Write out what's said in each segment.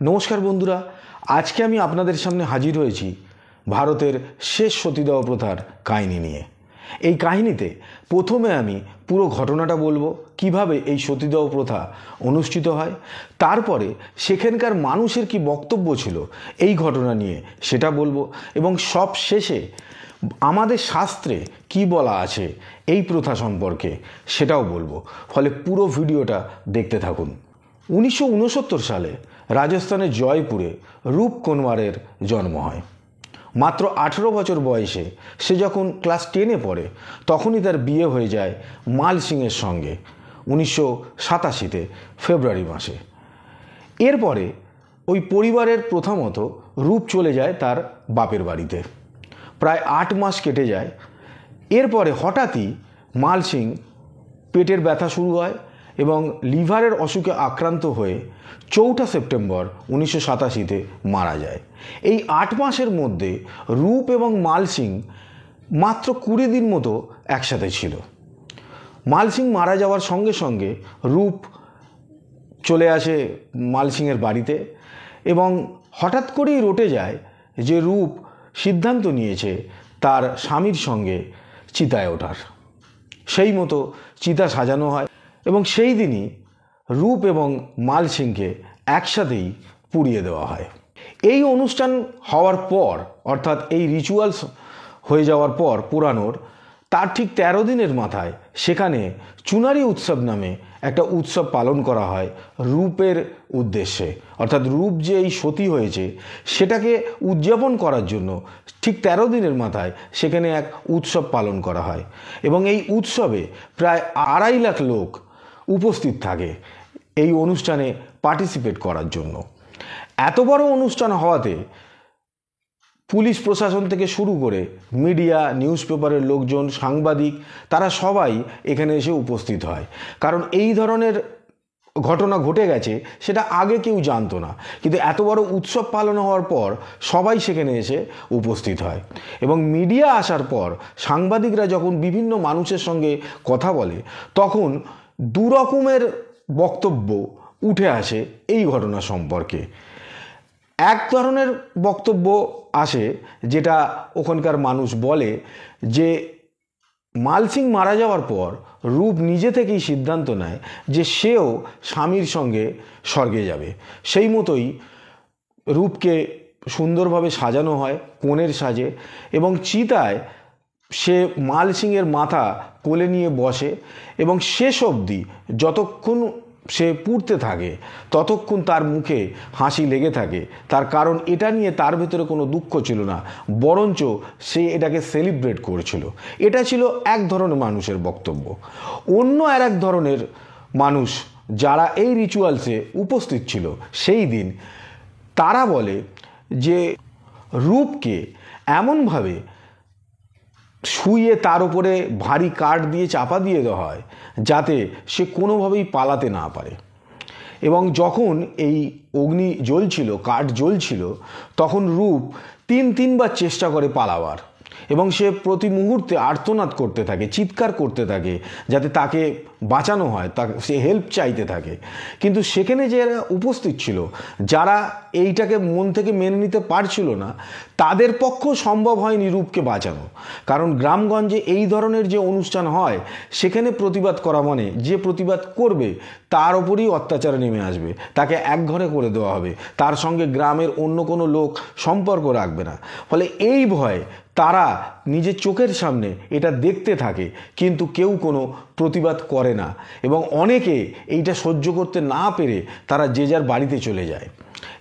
নমস্কার বন্ধুরা, আজকে আমি আপনাদের সামনে হাজির হয়েছি ভারতের শেষ সতীদাহ প্রথার কাহিনী নিয়ে। এই কাহিনীতে প্রথমে আমি পুরো ঘটনাটা বলবো, কিভাবে এই সতীদাহ প্রথা অনুষ্ঠিত হয়, তারপরে সেখানকার মানুষের কি বক্তব্য ছিল এই ঘটনা নিয়ে সেটা বলবো, এবং সব শেষে আমাদের শাস্ত্রে কি বলা আছে এই প্রথা সম্পর্কে সেটাও বলবো। ফলে পুরো ভিডিওটা দেখতে থাকুন। 1969 সালে রাজস্থানের জয়পুরে রূপ কোনওয়ারের জন্ম হয়। মাত্র 18 বছর বয়সে সে যখন ক্লাস 10-এ পড়ে তখনই তার বিয়ে হয়ে যায় মাল সিংয়ের সঙ্গে 1987-তে ফেব্রুয়ারি মাসে। এরপরে ওই পরিবারের প্রথা মতো রূপ চলে যায় তার বাপের বাড়িতে। প্রায় 8 মাস কেটে যায়। এরপরে হঠাৎই মাল সিং পেটের ব্যথা শুরু হয় এবং লিভারের অসুখে আক্রান্ত হয়ে 4 সেপ্টেম্বর 1987-তে মারা যায়। এই 8 মাসের মধ্যে রূপ এবং মাল সিং মাত্র 20 দিন মতো একসাথে ছিল। মাল সিং মারা যাওয়ার সঙ্গে সঙ্গে রূপ চলে আসে মাল সিংয়ের বাড়িতে এবং হঠাৎ করেই রটে যায় যে রূপ সিদ্ধান্ত নিয়েছে তার স্বামীর সঙ্গে চিতায় ওঠার। সেই মতো চিতা সাজানো হয় এবং সেই দিনই রূপ এবং মাল সিংকে একসাথেই পুড়িয়ে দেওয়া হয়। এই অনুষ্ঠান হওয়ার পর, অর্থাৎ এই রিচুয়ালস হয়ে যাওয়ার পর পুরানোর তার ঠিক 13 দিনের মাথায় সেখানে চুনারি উৎসব নামে একটা উৎসব পালন করা হয় রূপের উদ্দেশ্যে। অর্থাৎ রূপ যে এই সতী হয়েছে সেটাকে উদযাপন করার জন্য ঠিক 13 দিনের মাথায় সেখানে এক উৎসব পালন করা হয় এবং এই উৎসবে প্রায় 2.5 লাখ লোক উপস্থিত থাকে এই অনুষ্ঠানে পার্টিসিপেট করার জন্য। এত বড় অনুষ্ঠান হওয়াতে পুলিশ প্রশাসন থেকে শুরু করে মিডিয়া, নিউজ পেপারের লোকজন, সাংবাদিক, তারা সবাই এখানে এসে উপস্থিত হয়। কারণ এই ধরনের ঘটনা ঘটে গেছে সেটা আগে কেউ জানতো না, কিন্তু এত বড় উৎসব পালন হওয়ার পর সবাই সেখানে এসে উপস্থিত হয়। এবং মিডিয়া আসার পর সাংবাদিকরা যখন বিভিন্ন মানুষের সঙ্গে কথা বলে তখন দু রকমের বক্তব্য উঠে আসে এই ঘটনা সম্পর্কে। এক ধরনের বক্তব্য আসে যেটা ওখানকার মানুষ বলে যে মাল সিং মারা যাওয়ার পর রূপ নিজে থেকেই সিদ্ধান্ত নেয় যে সেও স্বামীর সঙ্গে স্বর্গে যাবে। সেই মতোই রূপকে সুন্দরভাবে সাজানো হয় কনের সাজে এবং চিতায় সে মাল সিংয়ের মাথা কোলে নিয়ে বসে এবং শেষ অবধি যতক্ষণ সে পুড়তে থাকে ততক্ষণ তার মুখে হাসি লেগে থাকে। তার কারণ এটা নিয়ে তার ভেতরে কোনো দুঃখ ছিল না, বরঞ্চ সে এটাকে সেলিব্রেট করছিল। এটা ছিল এক ধরনের মানুষের বক্তব্য। অন্য আর এক ধরনের মানুষ যারা এই রিচুয়ালসে উপস্থিত ছিল সেই দিন, তারা বলে যে রূপকে এমনভাবে শুইয়ে তার উপরে ভারী কাঠ দিয়ে চাপা দিয়ে দেওয়া হয় যাতে সে কোনোভাবেই পালাতে না পারে। এবং যখন এই অগ্নি জ্বলছিল, কাঠ জ্বলছিল, তখন রূপ 3বার চেষ্টা করে পালাবার এবং সে প্রতি মুহূর্তে আর্তনাদ করতে থাকে, চিৎকার করতে থাকে যাতে তাকে বাঁচানো হয়, সে হেল্প চাইতে থাকে। কিন্তু সেখানে যারা উপস্থিত ছিল, যারা এইটাকে মন থেকে মেনে নিতে পারছিল না, তাদের পক্ষেও সম্ভব হয়নি রূপকে বাঁচানো। কারণ গ্রামগঞ্জে এই ধরনের যে অনুষ্ঠান হয় সেখানে প্রতিবাদ করা মানে যে প্রতিবাদ করবে তার ওপরই অত্যাচার নেমে আসবে, তাকে একঘরে করে দেওয়া হবে, তার সঙ্গে গ্রামের অন্য কোনো লোক সম্পর্ক রাখবে না। ফলে এই ভয়ে তারা নিজের চোখের সামনে এটা দেখতে থাকে কিন্তু কেউ কোনো প্রতিবাদ করে না এবং অনেকে এইটা সহ্য করতে না পেরে তারা যে যার বাড়িতে চলে যায়।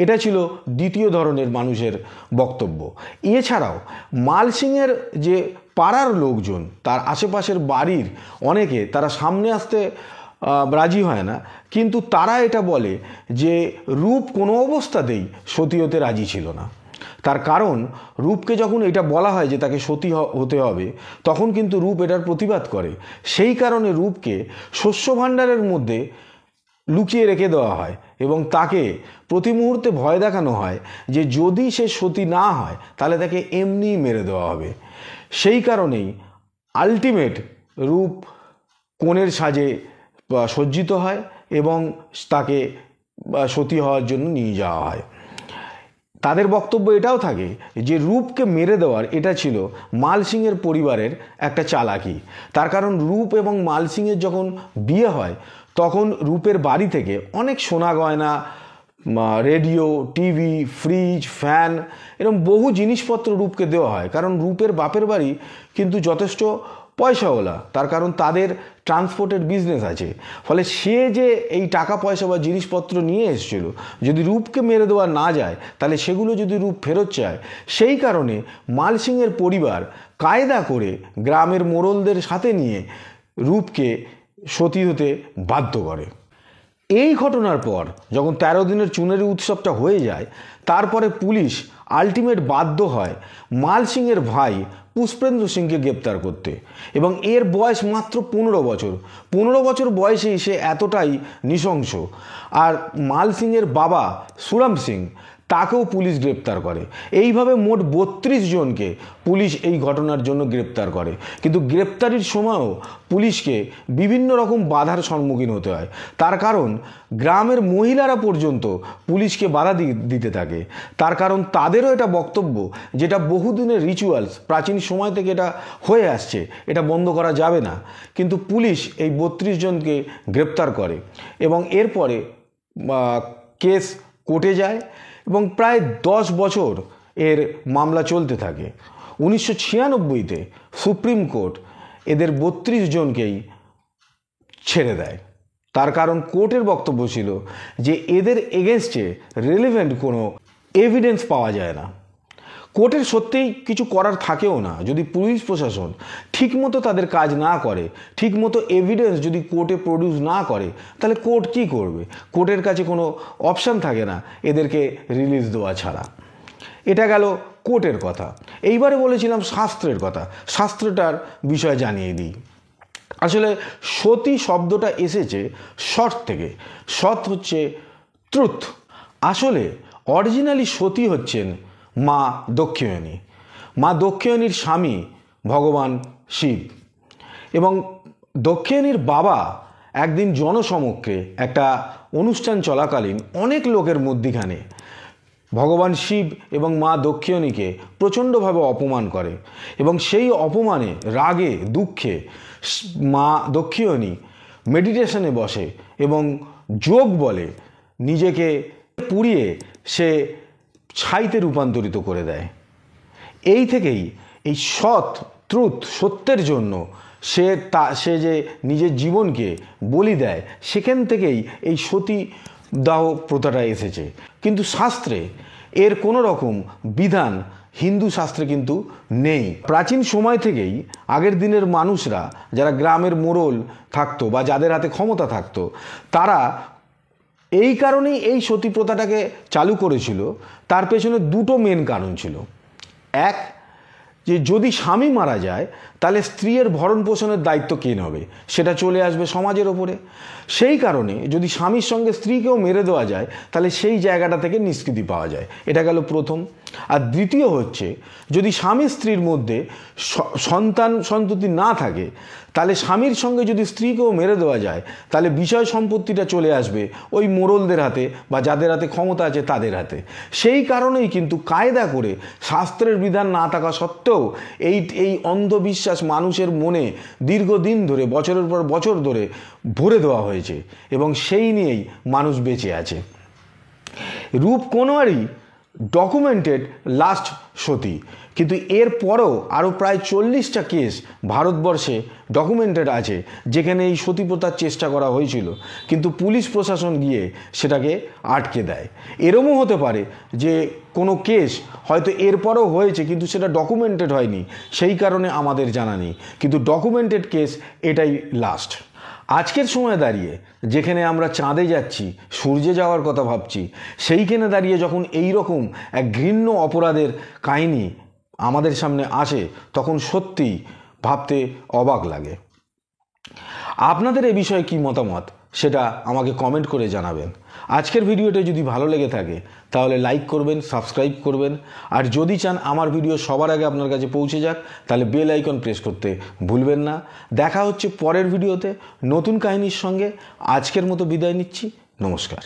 এটা ছিল দ্বিতীয় ধরনের মানুষের বক্তব্য। এছাড়াও মাল সিংয়ের যে পাড়ার লোকজন, তার আশেপাশের বাড়ির অনেকে, তারা সামনে আসতে রাজি হয় না, কিন্তু তারা এটা বলে যে রূপ কোনো অবস্থাতেই সতী হতে রাজি ছিল না। তার কারণ রূপকে যখন এটা বলা হয় যে তাকে সতী হতে হবে, তখন কিন্তু রূপ এটার প্রতিবাদ করে। সেই কারণে রূপকে শস্য ভাণ্ডারের মধ্যে লুকিয়ে রেখে দেওয়া হয় এবং তাকে প্রতি মুহূর্তে ভয় দেখানো হয় যে যদি সে সতী না হয় তাহলে তাকে এমনিই মেরে দেওয়া হবে। সেই কারণেই আলটিমেট রূপ কনের সাজে সজ্জিত হয় এবং তাকে সতী হওয়ার জন্য নিয়ে যাওয়া হয়। তাদের বক্তব্য এটাও থাকে যে রূপকে মেরে দেওয়ার এটা ছিল মাল সিংয়ের পরিবারের একটা চালাকি। তার কারণ রূপ এবং মাল সিংয়ের যখন বিয়ে হয় তখন রূপের বাড়ি থেকে অনেক সোনা গয়না, রেডিও, টিভি, ফ্রিজ, ফ্যান এরকম বহু জিনিসপত্র রূপকে দেওয়া হয়। কারণ রূপের বাপের বাড়ি কিন্তু যথেষ্ট পয়সাওয়ালা, তার কারণ তাদের ট্রান্সপোর্টের বিজনেস আছে। ফলে সে যে এই টাকা পয়সা বা জিনিসপত্র নিয়ে এসেছিল, যদি রূপকে মেরে দেওয়া না যায় তাহলে সেগুলো যদি রূপ ফেরত চায়, সেই কারণে মাল সিংয়ের পরিবার কায়দা করে গ্রামের মোড়লদের সাথে নিয়ে রূপকে সতী হতে বাধ্য করে। এই ঘটনার পর যখন 13 দিনের চুনেরি উৎসবটা হয়ে যায়, তারপরে পুলিশ আলটিমেট বাধ্য হয় মাল সিংয়ের ভাই পুষ্পেন্দ্র সিংকে গ্রেপ্তার করতে। এবং এর বয়স মাত্র 15 বছর। 15 বছর বয়সেই সে এতটাই নৃশংস। আর মাল সিংয়ের বাবা সুরাম সিং, তাকেও পুলিশ গ্রেপ্তার করে। এইভাবে মোট 32 জনকে পুলিশ এই ঘটনার জন্য গ্রেপ্তার করে। কিন্তু গ্রেপ্তারির সময়ও পুলিশকে বিভিন্ন রকম বাধার সম্মুখীন হতে হয়। তার কারণ গ্রামের মহিলারা পর্যন্ত পুলিশকে বাধা দিতে থাকে। তার কারণ তাদেরও এটা বক্তব্য, যেটা বহুদিনের রিচুয়ালস, প্রাচীন সময় থেকে এটা হয়ে আসছে, এটা বন্ধ করা যাবে না। কিন্তু পুলিশ এই 32 জনকে গ্রেপ্তার করে এবং এরপরে কেস কোর্টে যায় এবং প্রায় 10 বছর এর মামলা চলতে থাকে। 1996-তে সুপ্রিম কোর্ট এদের 32 জনকেই ছেড়ে দেয়। তার কারণ কোর্টের বক্তব্য ছিল যে এদের এগেনস্টে রিলেভেন্ট কোনো এভিডেন্স পাওয়া যায় না। কোর্টের সত্যিই কিছু করার থাকেও না যদি পুলিশ প্রশাসন ঠিকমতো তাদের কাজ না করে, ঠিকমতো এভিডেন্স যদি কোর্টে প্রডিউস না করে, তাহলে কোর্ট কী করবে? কোর্টের কাছে কোনো অপশান থাকে না এদেরকে রিলিজ দেওয়া ছাড়া। এটা গেল কোর্টের কথা। এইবারে বলেছিলাম শাস্ত্রের কথা। শাস্ত্রটার বিষয় জানিয়ে দিই। আসলে সতী শব্দটা এসেছে সৎ থেকে। সৎ হচ্ছে ট্রুথ। আসলে অরিজিনালি সতী হচ্ছেন মা দক্ষিণায়নী। মা দক্ষিণায়নীর স্বামী ভগবান শিব। এবং দক্ষিণায়নীর বাবা একদিন জনসমক্ষে একটা অনুষ্ঠান চলাকালীন অনেক লোকের মধ্যিখানে ভগবান শিব এবং মা দক্ষিণায়নীকে প্রচণ্ডভাবে অপমান করে। এবং সেই অপমানে, রাগে, দুঃখে মা দক্ষিণায়নী মেডিটেশনে বসে এবং যোগ বলে নিজেকে পুড়িয়ে সে ছাইতে রূপান্তরিত করে দেয়। এই থেকেই এই সৎ, ট্রুথ, সত্যের জন্য সে যে নিজের জীবনকে বলি দেয়, সেখান থেকেই এই সতী দাহ প্রথাটা এসেছে। কিন্তু শাস্ত্রে এর কোনো রকম বিধান হিন্দু শাস্ত্রে কিন্তু নেই। প্রাচীন সময় থেকেই আগের দিনের মানুষরা যারা গ্রামের মোড়ল থাকতো বা যাদের হাতে ক্ষমতা থাকতো, তারা এই কারণেই এই সতী প্রথাটাকে চালু করেছিল। তার পেছনে দুটো মেন কারণ ছিল। এক, যে যদি স্বামী মারা যায় তাহলে স্ত্রীর ভরণ পোষণের দায়িত্ব কে নেবে, সেটা চলে আসবে সমাজের ওপরে। সেই কারণে যদি স্বামীর সঙ্গে স্ত্রীকেও মেরে দেওয়া যায় তাহলে সেই জায়গাটা থেকে নিষ্কৃতি পাওয়া যায়। এটা গেল প্রথম। আর দ্বিতীয় হচ্ছে, যদি স্বামী স্ত্রীর মধ্যে সন্ততি না থাকে তাহলে স্বামীর সঙ্গে যদি স্ত্রীকেও মেরে দেওয়া যায় তাহলে বিষয় সম্পত্তিটা চলে আসবে ওই মোড়লদের হাতে বা যাদের হাতে ক্ষমতা আছে তাদের হাতে। সেই কারণেই কিন্তু কায়দা করে শাস্ত্রের বিধান না থাকা সত্ত্বেও এই অন্ধবিশ্বাস মানুষের মনে দীর্ঘদিন ধরে, বছরের পর বছর ধরে ভরে দেওয়া হয়েছে এবং সেই নিয়েই মানুষ বেঁচে আছে। রূপ কোনোয়ারই ডকুমেন্টেড লাস্ট সতী, কিন্তু এর পরও আরও প্রায় 40টা কেস ভারতবর্ষে ডকুমেন্টেড আছে যেখানে এই সতী প্রথার চেষ্টা করা হয়েছিল, কিন্তু পুলিশ প্রশাসন গিয়ে সেটাকে আটকে দেয়। এরমও হতে পারে যে কোনো কেস হয়তো এরপরও হয়েছে কিন্তু সেটা ডকুমেন্টেড হয়নি, সেই কারণে আমাদের জানা নেই। কিন্তু ডকুমেন্টেড কেস এটাই লাস্ট। আজকের সময় দাঁড়িয়ে যেখানে আমরা চাঁদে যাচ্ছি, সূর্যে যাওয়ার কথা ভাবছি, সেইখানে দাঁড়িয়ে যখন এই রকম এক ঘৃণ্য অপরাধের কাহিনী আমাদের সামনে আসে তখন সত্যিই ভাবতে অবাক লাগে। আপনাদের এ বিষয়ে কি মতামত সেটা আমাকে কমেন্ট করে জানাবেন। আজকের ভিডিওটা যদি ভালো লেগে থাকে তাহলে লাইক করবেন, সাবস্ক্রাইব করবেন, আর যদি চান আমার ভিডিও সবার আগে আপনার কাছে পৌঁছে যাক তাহলে বেল আইকন প্রেস করতে ভুলবেন না। দেখা হচ্ছে পরের ভিডিওতে নতুন কাহিনীর সঙ্গে। আজকের মতো বিদায় নিচ্ছি। নমস্কার।